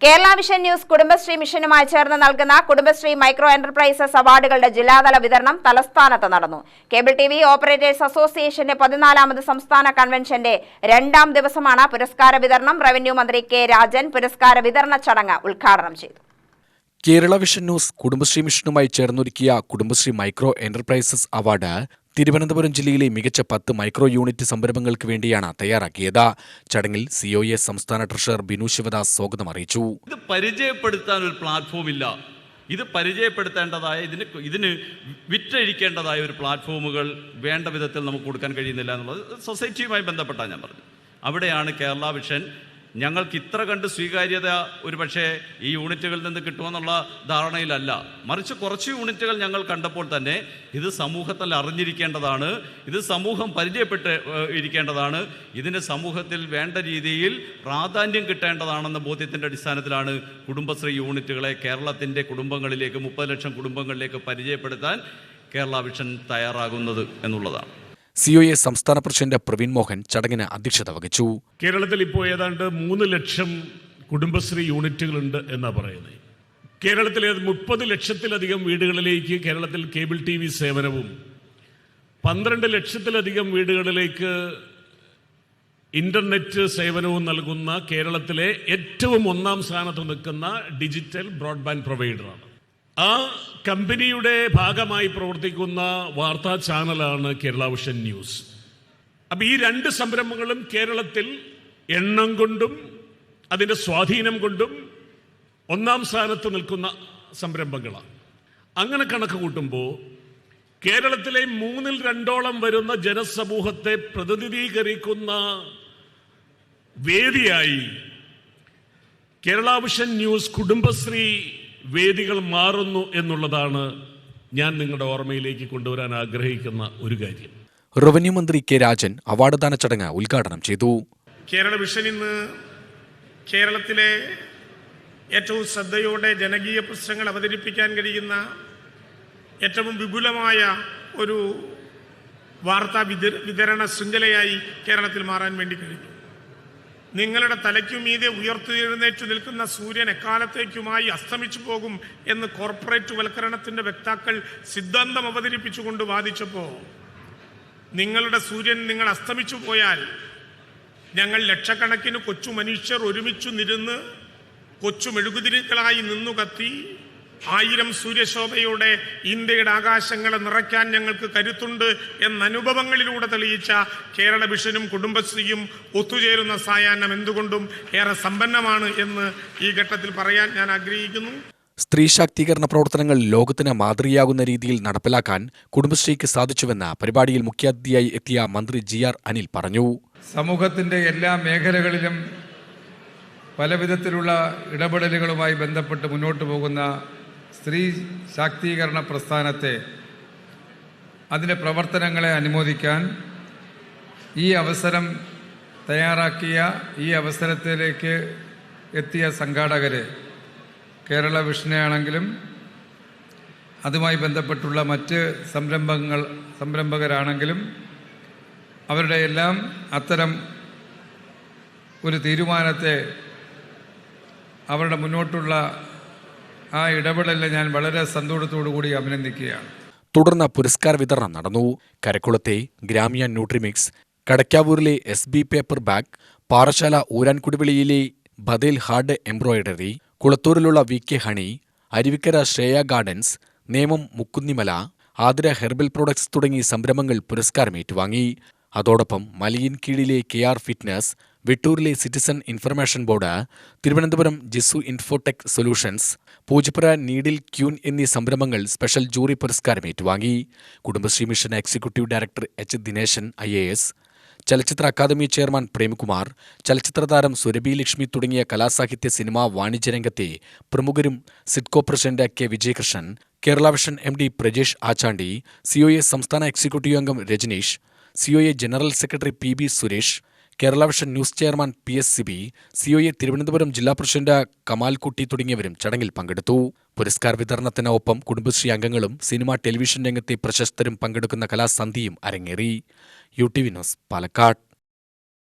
Kerala vision news Kudumbashree മിഷനുമായി ചേർന്ന് നൽകുന്ന Kudumbashree micro enterprises അവാർഡുകളുടെ ജില്ലാതല വിതരണം തലസ്ഥാനത്ത് നടന്നു. കേബിൾ ടിവി ഓപ്പറേറ്റേഴ്സ് അസോസിയേഷന്റെ 14ാമത് സംസ്ഥാന കൺവെൻഷന്റെ 2ാം ദിവസമാണ് പുരസ്കാര വിതരണം. റവന്യൂ മന്ത്രി കെ രാജൻ പുരസ്കാര വിതരണ ചടങ്ങ് ഉദ്ഘാടനം ചെയ്തു. കേരള വിഷൻ ന്യൂസ് കുടുംബശ്രീ മിഷനുമായി ചേർന്നൊരുക്കിയ Kudumbashree micro enterprises award Thiruvananthapuram ജില്ലയിലെ മികച്ച 10 മൈക്രോ യൂണിറ്റ് സംരംഭങ്ങൾക്ക് വേണ്ടിയാണ് തയ്യാറാക്കിയത്. ചടങ്ങിൽ സിഒഎ സംസ്ഥാന ട്രഷറർ ബിനു ശിവദാസ് സ്വാഗതം അറിയിച്ചു. ഇത് പരിചയപ്പെടുത്താൻ ഒരു പ്ലാറ്റ്ഫോം ഇല്ല. ഇത് പരിചയപ്പെടുത്തേണ്ടതായ ഇതിന് വിറ്റഴിക്കേണ്ടതായ ഒരു പ്ലാറ്റ്ഫോമുകൾ വേണ്ട വിധത്തിൽ നമുക്ക് കൊടുക്കാൻ കഴിയുന്നില്ല എന്നുള്ളത് സൊസൈറ്റിയുമായി ബന്ധപ്പെട്ടാണ് ഞാൻ പറഞ്ഞത്. അവിടെയാണ് കേരള വിഷൻ ഞങ്ങൾക്ക് ഇത്ര കണ്ട് സ്വീകാര്യത ഒരു പക്ഷേ ഈ യൂണിറ്റുകളിൽ നിന്ന് കിട്ടുമെന്നുള്ള ധാരണയിലല്ല, മറിച്ച് കുറച്ച് യൂണിറ്റുകൾ ഞങ്ങൾ കണ്ടപ്പോൾ തന്നെ ഇത് സമൂഹത്തിൽ അറിഞ്ഞിരിക്കേണ്ടതാണ്, ഇത് സമൂഹം പരിചയപ്പെട്ട് ഇരിക്കേണ്ടതാണ്, ഇതിന് സമൂഹത്തിൽ വേണ്ട രീതിയിൽ പ്രാധാന്യം കിട്ടേണ്ടതാണെന്ന ബോധ്യത്തിൻ്റെ അടിസ്ഥാനത്തിലാണ് കുടുംബശ്രീ യൂണിറ്റുകളെ കേരളത്തിൻ്റെ കുടുംബങ്ങളിലേക്ക് 30 ലക്ഷം കുടുംബങ്ങളിലേക്ക് പരിചയപ്പെടുത്താൻ കേരള വിഷൻ തയ്യാറാകുന്നത് എന്നുള്ളതാണ്. സിഒഎ സംസ്ഥാന പ്രസിഡന്റ് പ്രവീൺ മോഹൻ ചടങ്ങിന് അധ്യക്ഷത വഹിച്ചു. കേരളത്തിൽ ഇപ്പോൾ ഏതാണ്ട് 3 ലക്ഷം കുടുംബശ്രീ യൂണിറ്റുകളുണ്ട് എന്നാണ് പറയുന്നത്. കേരളത്തിലെ 30 ലക്ഷത്തിലധികം വീടുകളിലേക്ക് കേരളത്തിൽ കേബിൾ TV സേവനവും 12 ലക്ഷത്തിലധികം വീടുകളിലേക്ക് ഇന്റർനെറ്റ് സേവനവും നൽകുന്ന കേരളത്തിലെ ഏറ്റവും 1ാം സ്ഥാനത്ത് നിൽക്കുന്ന ഡിജിറ്റൽ ബ്രോഡ്ബാൻഡ് പ്രൊവൈഡറാണ്. ആ കമ്പനിയുടെ ഭാഗമായി പ്രവർത്തിക്കുന്ന വാർത്താ ചാനലാണ് കേരള വിഷൻ ന്യൂസ്. അപ്പം ഈ 2 സംരംഭങ്ങളും കേരളത്തിൽ എണ്ണം കൊണ്ടും അതിൻ്റെ സ്വാധീനം കൊണ്ടും 1ാം സ്ഥാനത്ത് നിൽക്കുന്ന സംരംഭങ്ങളാണ്. അങ്ങനെ കണക്ക് കൂട്ടുമ്പോൾ കേരളത്തിലെ 3ൽ 2ഓളം വരുന്ന ജനസമൂഹത്തെ പ്രതിനിധീകരിക്കുന്ന വേദിയായി കേരള വിഷൻ ന്യൂസ് കുടുംബശ്രീ വേദികൾ മാറുന്നു എന്നുള്ളതാണ് ഞാൻ നിങ്ങളുടെ ഓർമ്മയിലേക്ക് കൊണ്ടുവരാൻ ആഗ്രഹിക്കുന്ന ഒരു കാര്യം. റവന്യൂ മന്ത്രി കെ രാജൻ അവാർഡ് ദാന ചടങ്ങ് ഉദ്ഘാടനം ചെയ്തു. കേരള വിഷൻ ഇന്ന് കേരളത്തിലെ ഏറ്റവും ശ്രദ്ധയോടെ ജനകീയ പ്രശ്നങ്ങൾ അവതരിപ്പിക്കാൻ കഴിയുന്ന ഏറ്റവും വിപുലമായ ഒരു വാർത്താ വിതരണ ശൃംഖലയായി കേരളത്തിൽ മാറാൻ വേണ്ടി കഴിഞ്ഞു. നിങ്ങളുടെ തലയ്ക്കുമീതെ ഉയർത്തെഴുന്നേറ്റ് നിൽക്കുന്ന സൂര്യൻ എക്കാലത്തേക്കുമായി അസ്തമിച്ചു പോകും എന്ന് കോർപ്പറേറ്റ് വൽക്കരണത്തിൻ്റെ വക്താക്കൾ സിദ്ധാന്തം അവതരിപ്പിച്ചുകൊണ്ട് വാദിച്ചപ്പോൾ നിങ്ങളുടെ സൂര്യൻ നിങ്ങൾ അസ്തമിച്ചു പോയാൽ ഞങ്ങൾ ലക്ഷക്കണക്കിന് കൊച്ചു മനുഷ്യർ ഒരുമിച്ചു നിരുന്ന് കൊച്ചു മെഴുകുതിരികളായി നിന്നു കത്തി 1000 സൂര്യശോഭയോടെ ഇന്ത്യയുടെ ആകാശങ്ങളെ നിറയ്ക്കാൻ ഞങ്ങൾക്ക് കരുത്തുണ്ട് എന്ന അനുഭവങ്ങളിലൂടെ തെളിയിച്ച കേരള വിഷനും കുടുംബശ്രീയും ഒത്തുചേരുന്ന സായാഹ്നം എന്തുകൊണ്ടും ഏറെ സമ്പന്നമാണ് എന്ന് ഈ ഘട്ടത്തിൽ പറയാൻ ഞാൻ ആഗ്രഹിക്കുന്നു. സ്ത്രീ ശാക്തീകരണ പ്രവർത്തനങ്ങൾ ലോകത്തിന് മാതൃകയാകുന്ന രീതിയിൽ നടപ്പിലാക്കാൻ കുടുംബശ്രീക്ക് സാധിച്ചുവെന്ന് പരിപാടിയിൽ മുഖ്യാതിഥിയായി എത്തിയ മന്ത്രി GR അനിൽ പറഞ്ഞു. സമൂഹത്തിൻ്റെ എല്ലാ മേഖലകളിലും പലവിധത്തിലുള്ള ഇടപെടലുകളുമായി ബന്ധപ്പെട്ട് മുന്നോട്ട് പോകുന്ന സ്ത്രീ ശാക്തീകരണ പ്രസ്ഥാനത്തെ, അതിൻ്റെ പ്രവർത്തനങ്ങളെ അനുമോദിക്കാൻ ഈ അവസരം തയ്യാറാക്കിയ ഈ അവസരത്തിലേക്ക് എത്തിയ സംഘാടകരെ, കേരള വിഷനാണെങ്കിലും അതുമായി ബന്ധപ്പെട്ടുള്ള മറ്റ് സംരംഭകരാണെങ്കിലും അവരുടെ എല്ലാം അത്തരം ഒരു തീരുമാനത്തെ, അവരുടെ മുന്നോട്ടുള്ള ആ ഇടപെടലിനെ ഞാൻ വളരെ സന്തോഷത്തോടു കൂടി അഭിനന്ദിക്കുകയാണ്. തുടർന്ന് പുരസ്കാര വിതരണം നടന്നു. കരക്കുളത്തെ ഗ്രാമിയ ന്യൂട്രിമിക്സ്, കടക്കാവൂരിലെ SB പേപ്പർ ബാഗ്, പാറശാല ഊരാൻകുടിവിളിയിലെ ബദേൽ ഹാർഡ് എംബ്രോയിഡറി, കുളത്തൂരിലുള്ള VK honey, Aruvikkara Shreya gardens, Nemom Mukkunnimala, Athira herbal products തുടങ്ങി സംരംഭങ്ങൾ പുരസ്കാരം ഏറ്റുവാങ്ങി. അതോടൊപ്പം മലയിൻ കീഴിലെ KR ഫിറ്റ്നസ്, വെട്ടൂരിലെ citizen information board, Thiruvananthapuram Jisu infotech solutions, Poojappura needle queen എന്നീ സംരംഭങ്ങൾ സ്പെഷ്യൽ ജൂറി പുരസ്കാരം ഏറ്റുവാങ്ങി. Kudumbashree mission executive director H Dineshan IAS, ചലച്ചിത്ര അക്കാദമി ചെയർമാൻ പ്രേംകുമാർ, ചലച്ചിത്ര താരം സുരഭി ലക്ഷ്മി തുടങ്ങിയ കലാസാഹിത്യ സിനിമാ വാണിജ്യരംഗത്തെ പ്രമുഖരും SIDCO president K Vijayakrishnan, Kerala vision MD Prajesh Achandi, COA സംസ്ഥാന എക്സിക്യൂട്ടീവ് അംഗം Rajaneesh, COA general secretary PB Suresh, Kerala vision news chairman PS Sibi, COA Thiruvananthapuram ജില്ലാ പ്രസിഡന്റ് കമാൽകുട്ടി തുടങ്ങിയവരും ചടങ്ങിൽ പങ്കെടുത്തു. പുരസ്കാര വിതരണത്തിന് ഒപ്പം കുടുംബശ്രീ അംഗങ്ങളും സിനിമ ടെലിവിഷൻ രംഗത്തെ പ്രശസ്തരും പങ്കെടുക്കുന്ന കലാസന്ധിയും അരങ്ങേറി. UTV news, Palakkad.